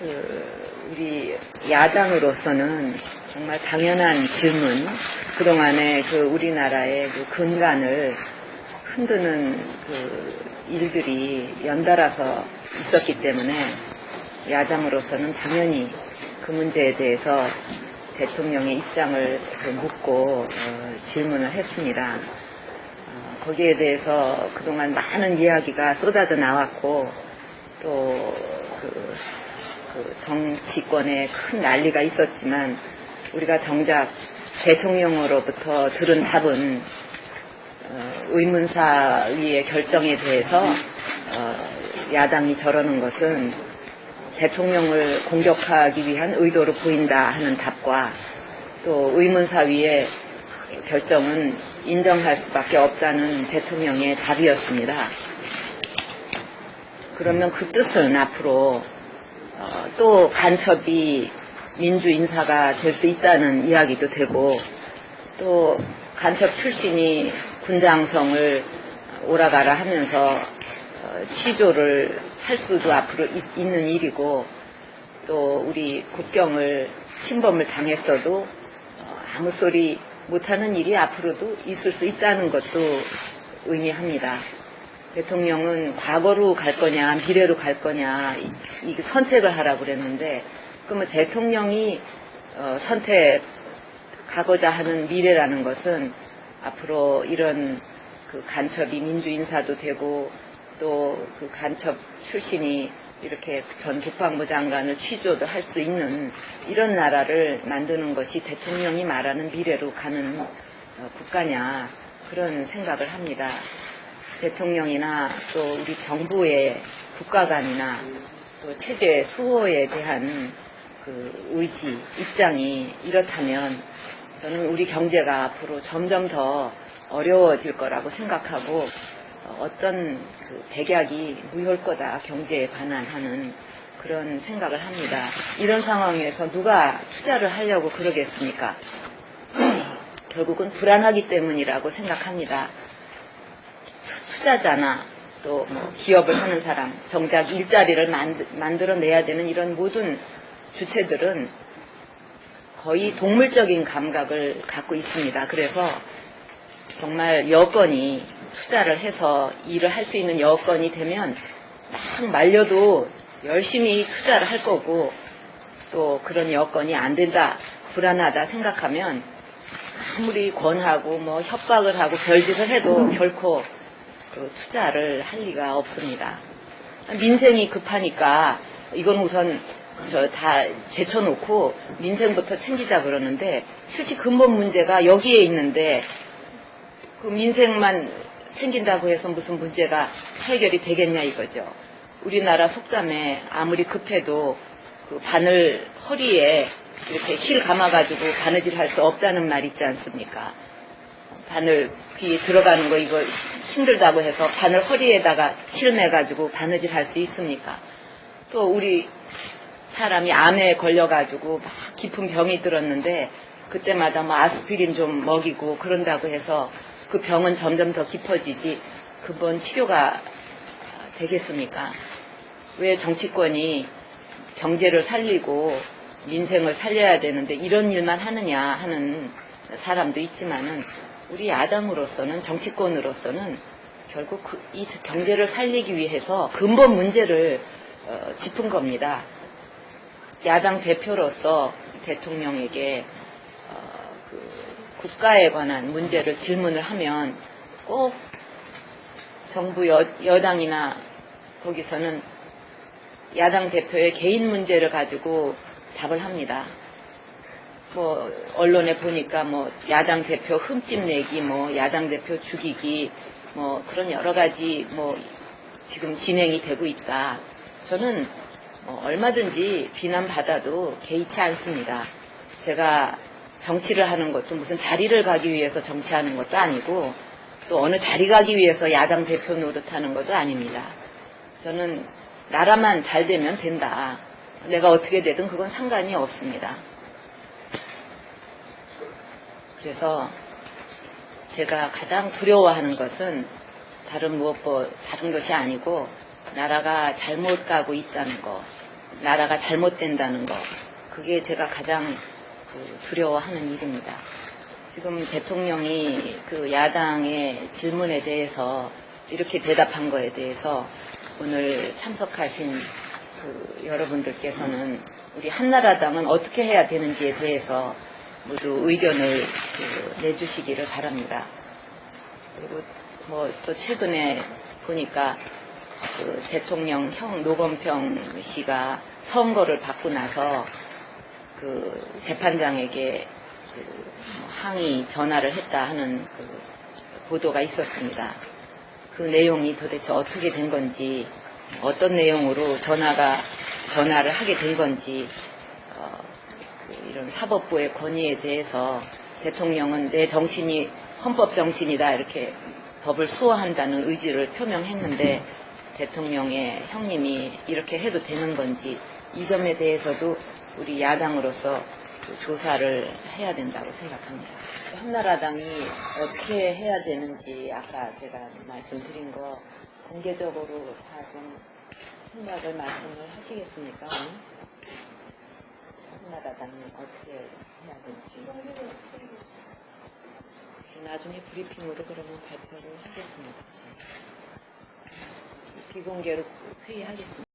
우리 야당으로서는 정말 당연한 질문, 그동안의 우리나라의 근간을 흔드는 일들이 연달아서 있었기 때문에 야당으로서는 당연히 그 문제에 대해서 대통령의 입장을 묻고 질문을 했습니다. 거기에 대해서 그동안 많은 이야기가 쏟아져 나왔고 또 정치권에 큰 난리가 있었지만 우리가 정작 대통령으로부터 들은 답은 의문사위의 결정에 대해서 야당이 저러는 것은 대통령을 공격하기 위한 의도로 보인다 하는 답과 또 의문사위의 결정은 인정할 수밖에 없다는 대통령의 답이었습니다. 그러면 그 뜻은 앞으로 또 간첩이 민주인사가 될 수 있다는 이야기도 되고 또 간첩 출신이 군장성을 오라가라 하면서 취조를 할 수도 앞으로 있는 일이고 또 우리 국경을 침범을 당했어도 아무 소리 못하는 일이 앞으로도 있을 수 있다는 것도 의미합니다. 대통령은 과거로 갈 거냐 미래로 갈 거냐 이 선택을 하라고 그랬는데 그러면 대통령이 선택하고자 하는 미래라는 것은 앞으로 이런 간첩이 민주인사도 되고 또 간첩 출신이 이렇게 전 국방부 장관을 취조도 할 수 있는 이런 나라를 만드는 것이 대통령이 말하는 미래로 가는 국가냐 그런 생각을 합니다. 대통령이나 또 우리 정부의 국가관이나 또 체제 수호에 대한 의지, 입장이 이렇다면 저는 우리 경제가 앞으로 점점 더 어려워질 거라고 생각하고 어떤 백약이 무효일 거다 경제에 관한 하는 그런 생각을 합니다. 이런 상황에서 누가 투자를 하려고 그러겠습니까? 결국은 불안하기 때문이라고 생각합니다. 투자자나 또 기업을 하는 사람, 정작 일자리를 만들어내야 되는 이런 모든 주체들은 거의 동물적인 감각을 갖고 있습니다. 그래서 정말 여건이 투자를 해서 일을 할 수 있는 여건이 되면 막 말려도 열심히 투자를 할 거고 또 그런 여건이 안 된다, 불안하다 생각하면 아무리 권하고 협박을 하고 별짓을 해도 결코 투자를 할 리가 없습니다. 민생이 급하니까 이건 우선 다 제쳐놓고 민생부터 챙기자 그러는데 실제 근본 문제가 여기에 있는데 그 민생만 챙긴다고 해서 무슨 문제가 해결이 되겠냐 이거죠. 우리나라 속담에 아무리 급해도 바늘 허리에 이렇게 실 감아가지고 바느질 할 수 없다는 말 있지 않습니까? 바늘 귀에 들어가는 거 이거 힘들다고 해서 바늘 허리에다가 실 매가지고 바느질 할 수 있습니까? 또 우리 사람이 암에 걸려가지고 막 깊은 병이 들었는데 그때마다 아스피린 좀 먹이고 그런다고 해서 그 병은 점점 더 깊어지지 근본 치료가 되겠습니까? 왜 정치권이 경제를 살리고 민생을 살려야 되는데 이런 일만 하느냐 하는 사람도 있지만은 우리 야당으로서는 정치권으로서는 결국 이 경제를 살리기 위해서 근본 문제를 짚은 겁니다. 야당 대표로서 대통령에게 국가에 관한 문제를 질문을 하면 꼭 정부 여당이나 거기서는 야당 대표의 개인 문제를 가지고 답을 합니다. 언론에 보니까 야당 대표 흠집 내기, 야당 대표 죽이기, 그런 여러 가지 지금 진행이 되고 있다. 저는 얼마든지 비난받아도 개의치 않습니다. 제가 정치를 하는 것도 무슨 자리를 가기 위해서 정치하는 것도 아니고 또 어느 자리 가기 위해서 야당 대표 노릇하는 것도 아닙니다. 저는 나라만 잘 되면 된다. 내가 어떻게 되든 그건 상관이 없습니다. 그래서 제가 가장 두려워하는 것은 다른 것이 아니고 나라가 잘못 가고 있다는 거, 나라가 잘못된다는 거, 그게 제가 가장 두려워하는 일입니다. 지금 대통령이 그 야당의 질문에 대해서 이렇게 대답한 거에 대해서 오늘 참석하신 여러분들께서는 우리 한나라당은 어떻게 해야 되는지에 대해서 모두 의견을 내주시기를 바랍니다. 그리고 뭐 또 최근에 보니까 대통령 형 노건평 씨가 선거를 받고 나서 재판장에게 항의 전화를 했다 하는 보도가 있었습니다. 그 내용이 도대체 어떻게 된 건지, 어떤 내용으로 전화를 하게 된 건지, 이런 사법부의 권위에 대해서 대통령은 내 정신이 헌법 정신이다 이렇게 법을 수호한다는 의지를 표명했는데 대통령의 형님이 이렇게 해도 되는 건지, 이 점에 대해서도 우리 야당으로서 조사를 해야 된다고 생각합니다. 한나라당이 어떻게 해야 되는지 아까 제가 말씀드린 거 공개적으로 다 좀 생각을 말씀을 하시겠습니까? 한나라당이 어떻게 해야 될지 나중에 브리핑으로 그러면 발표를 하겠습니다. 비공개로 회의하겠습니다.